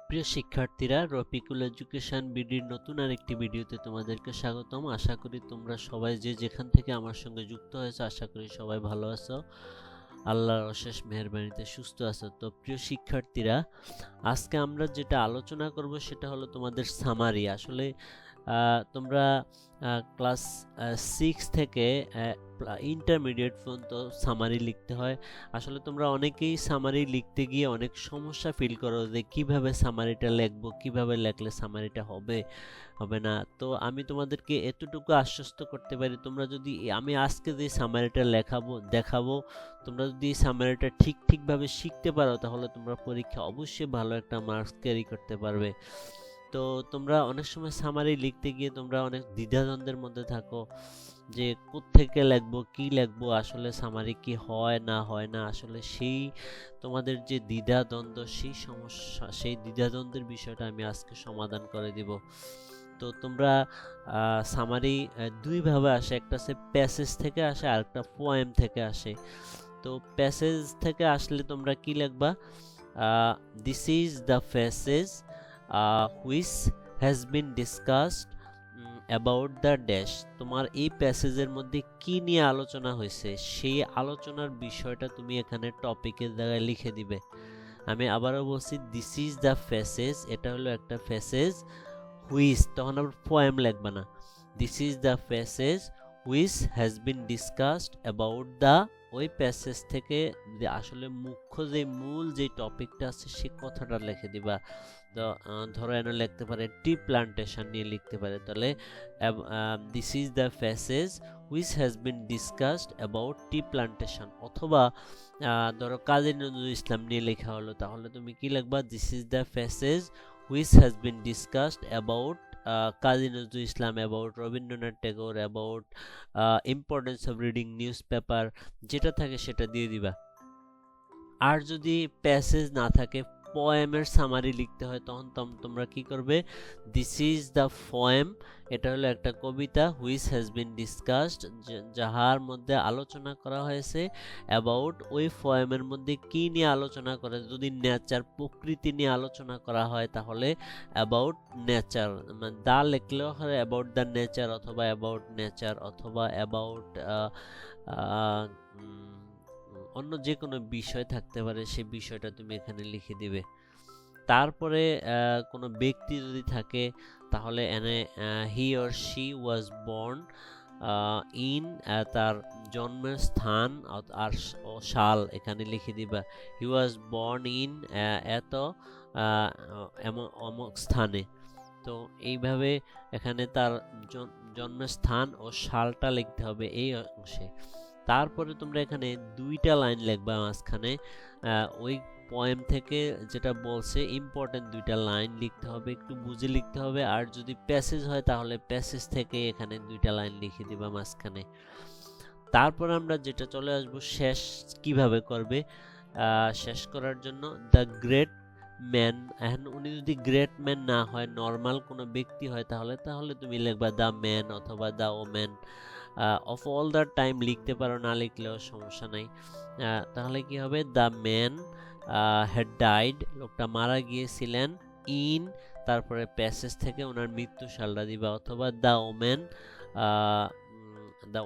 প্রিয় শিক্ষার্থীরা, রফিকুল এডুকেশন বিডির নতুন আরেকটি ভিডিওতে তোমাদেরকে স্বাগতম। আশা করি তোমরা সবাই যে যেখান থেকে আমার সঙ্গে যুক্ত হয়েছে, আশা করি সবাই ভালো আছো, আল্লাহর অশেষ মেহেরবানিতে সুস্থ আছো। তো প্রিয় শিক্ষার্থীরা, আজকে আমরা যেটা আলোচনা করব সেটা হলো তোমাদের সামারি। আসলে তোমরা ক্লাস 6 থেকে ইন্টারমিডিয়েট পর্যন্ত সামারি লিখতে হয়। আসলে তোমরা অনেকেই সামারি লিখতে গিয়ে অনেক সমস্যা ফিল করো যে কিভাবে সামারিটা লিখবো, কিভাবে লিখলে সামারিটা হবে হবে না। তো আমি তোমাদেরকে এতটুকু আশ্বস্ত করতে পারি, তোমরা যদি আমি আজকে যে সামারিটা দেখাবো, তোমরা যদি এই সামারিটা ঠিকভাবে শিখতে পারো, তাহলে তোমরা পরীক্ষা অবশ্যই ভালো একটা মার্কস ক্যারি করতে পারবে। তো তোমরা অনেক সময় সামারি লিখতে গিয়ে তোমরা অনেক দ্বিধাদ্বন্দ্বের মধ্যে থাকো যে কোত্থেকে লিখবো, কি লিখবো, আসলে সামারি কি হয় না। আসলে সেই তোমাদের যে দ্বিধাদ্বন্দ্ব, সেই সমস্যা, সেই দ্বিধাদ্বন্দ্বের বিষয়টা আমি আজকে সমাধান করে দিব। তো তোমরা সামারি দুইভাবে আসে, একটা আছে প্যাসেজ থেকে আসে আর একটা পোয়েম থেকে আসে। তো প্যাসেজ থেকে আসলে তোমরা কি লিখবা? This is the passage which has been discussed about the dash. তোমার এই প্যাসেজের মধ্যে কি নিয়ে আলোচনা হয়েছে, সেই আলোচনার বিষয়টা তুমি এখানে টপিকের জায়গায় লিখে দিবে। আমি আবারও বলছি, দিস ইজ দ্য প্যাসেজ, এটা হলো একটা প্যাসেজ। হুইচ, তখন আবার পোয়েম লিখবা না। This is the passage which has been discussed about the, ওই প্যাসেজ থেকে যে আসলে মুখ্য যে মূল যে টপিকটা আছে সে কথাটা লিখে দিবা। তো ধরো এনে লিখতে পারে টি প্লান্টেশন নিয়ে লিখতে পারে, তাহলে this is the passage which has been discussed about T plantation. অথবা ধরো কাজী নজরুল ইসলাম নিয়ে লেখা হলো, তাহলে তুমি কি লিখবা? This is the passage which has been discussed about Kazi Nazrul Islam, about Rabindranath Tagore, about importance of reading newspaper, যেটা থাকে সেটা দিয়ে দিবা। আর যদি প্যাসেজ না থাকে, পোয়েমের সামারি লিখতে হয়, তখন তোমরা কি করবে? দিস ইজ দ্য পোয়েম, এটা হলো একটা কবিতা, হুইচ হ্যাজ বিন ডিসকাসড, যাহার মধ্যে আলোচনা করা হয়েছে, অ্যাবাউট, ওই পোয়েমের মধ্যে কি নিয়ে আলোচনা করে, যদি নেচার, প্রকৃতি নিয়ে আলোচনা করা হয় তাহলে অ্যাবাউট নেচার, মানে দা লিখলেও হয় অ্যাবাউট দ্য নেচার, অথবা অ্যাবাউট নেচার, অথবা অ্যাবাউট অন্য যে কোনো বিষয় থাকতে পারে, সেই বিষয়টা তুমি এখানে লিখে দিবে। তারপরে কোনো ব্যক্তি যদি থাকে, তাহলে এনে he or she was born in, তার জন্মের স্থান আর সাল এখানে লিখে দিবা। হি ওয়াজ বর্ন ইন এত অমুক স্থানে। তো এইভাবে এখানে তার জন্মের স্থান ও সালটা লিখতে হবে এই অংশে। তারপরে তোমরা এখানে দুইটা লাইন লিখবা মাঝখানে, ওই পোয়েম থেকে যেটা বলছে ইম্পর্টেন্ট দুইটা লাইন লিখতে হবে, একটু বুঝে লিখতে হবে। আর যদি প্যাসেজ হয় তাহলে প্যাসেজ থেকে এখানে দুইটা লাইন লিখে দিবা মাঝখানে। তারপর আমরা যেটা চলে আসবো শেষ কিভাবে করবে। শেষ করার জন্য দ্য গ্রেট ম্যান, এখন উনি যদি গ্রেট ম্যান না হয়, নর্মাল কোনো ব্যক্তি হয়, তাহলে তুমি লিখবা দ্য ম্যান অথবা the woman. Of all the time লিখতে পারো, না লিখলেও সমস্যা নাই। তাহলে কি হবে? দ্য ম্যান হ্যাড ডাইড, লোকটা মারা গিয়েছিলেন, ইন, তারপরে প্যাসেজ থেকে ওনার মৃত্যু সালটা দিবা, অথবা দ্য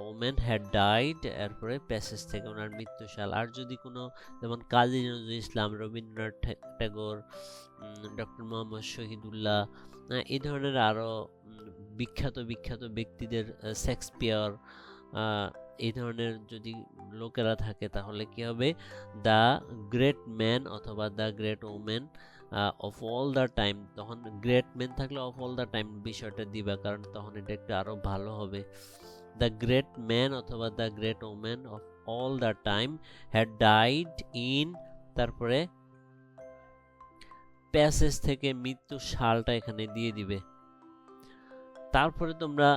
ওমেন হ্যাড ডাইড, এরপরে প্যাসেজ থেকে ওনার মৃত্যু সাল। আর যদি কোনো, যেমন কাজী নজরুল ইসলাম, রবীন্দ্রনাথ ঠাকুর, ডক্টর মোহাম্মদ শহীদুল্লাহ, এই ধরনের আরও বিখ্যাত ব্যক্তিদের, শেক্সপিয়ার, এই ধরনের যদি লোকেরা থাকে, তাহলে কি হবে? দ্য গ্রেট ম্যান অথবা the great women of all the time. তখন গ্রেট ম্যান থাকলে অফ অল দ্য টাইম বিষয়টা দিবা, কারণ তখন এটা একটু আরো ভালো হবে। দ্য গ্রেট ম্যান অথবা the great women of all the time had died in, তারপরে প্যাসেজ থেকে মৃত্যু সালটা এখানে দিয়ে দিবে। তারপরে তোমরা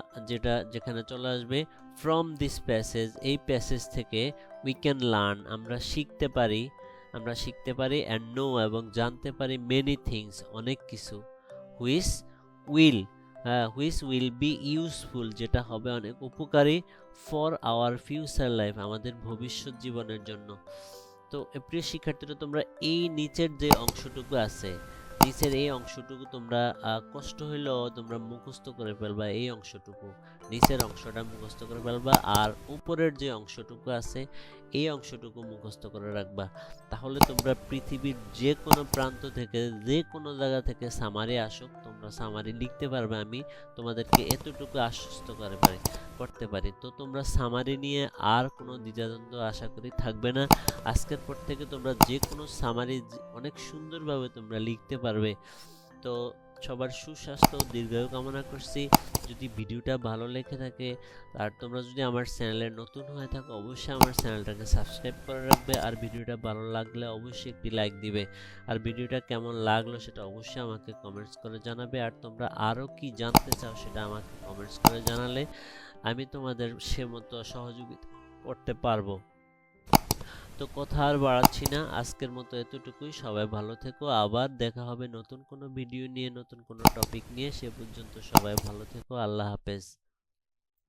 যেখানে চলে আসবে ফ্রম দিস প্যাসেজ, এই প্যাসেজ থেকে উই ক্যান লার্ন, আমরা শিখতে পারি অ্যান্ড নো, এবং জানতে পারি মেনি থিংস, অনেক কিছু, হুইচ উইল বি ইউজফুল, যেটা হবে অনেক উপকারী, ফর আওয়ার ফিউচার লাইফ, আমাদের ভবিষ্যৎ জীবনের জন্য। তো প্রিয় শিক্ষার্থীরা, তোমরা এই নিচের যে অংশটুকু আছে, নিচের এই অংশটুকু তোমরা কষ্ট হইলেও তোমরা মুখস্থ করে ফেলবা, এই অংশটুকু নিচের অংশটা মুখস্থ করে ফেলবা, আর উপরের যে অংশটুকু আছে এই অংশটুকু মুখস্থ করে রাখবা। তাহলে তোমরা পৃথিবীর যে কোনো প্রান্ত থেকে যে কোনো জায়গা থেকে সামারি আসুক তোমরা সামারি লিখতে পারবে, আমি তোমাদেরকে এতটুকু আশ্বস্ত করতে পারি। তো তোমরা সামারি নিয়ে আর কোনো দ্বিধাদ্বন্দ্ব আশা করি থাকবে না। আজকের পর থেকে তোমরা যে কোনো সামারি অনেক সুন্দরভাবে তোমরা লিখতে পারবে। তো সবার সুস্বাস্থ্য ও দীর্ঘায়ু কামনা করছি। যদি ভিডিওটা ভালো লেগে থাকে আর তোমরা যদি আমার চ্যানেলে নতুন হয়ে থাকো অবশ্যই আমার চ্যানেলটাকে সাবস্ক্রাইব করে রাখবে, আর ভিডিওটা ভালো লাগলে অবশ্যই একটি লাইক দিবে, আর ভিডিওটা কেমন লাগলো সেটা অবশ্যই আমাকে কমেন্টস করে জানাবে। আর তোমরা আরও কি জানতে চাও সেটা আমাকে কমেন্টস করে জানালে আমি তোমাদের সে মতো সহযোগিতা করতে পারবো। তো কথা আর বাড়াচ্ছি না, আজকের মতো এতটুকুই। সবাই ভালো থেকো, আবার দেখা হবে নতুন কোনো ভিডিও নিয়ে, নতুন কোনো টপিক নিয়ে। সে পর্যন্ত সবাই ভালো থেকো, আল্লাহ হাফেজ।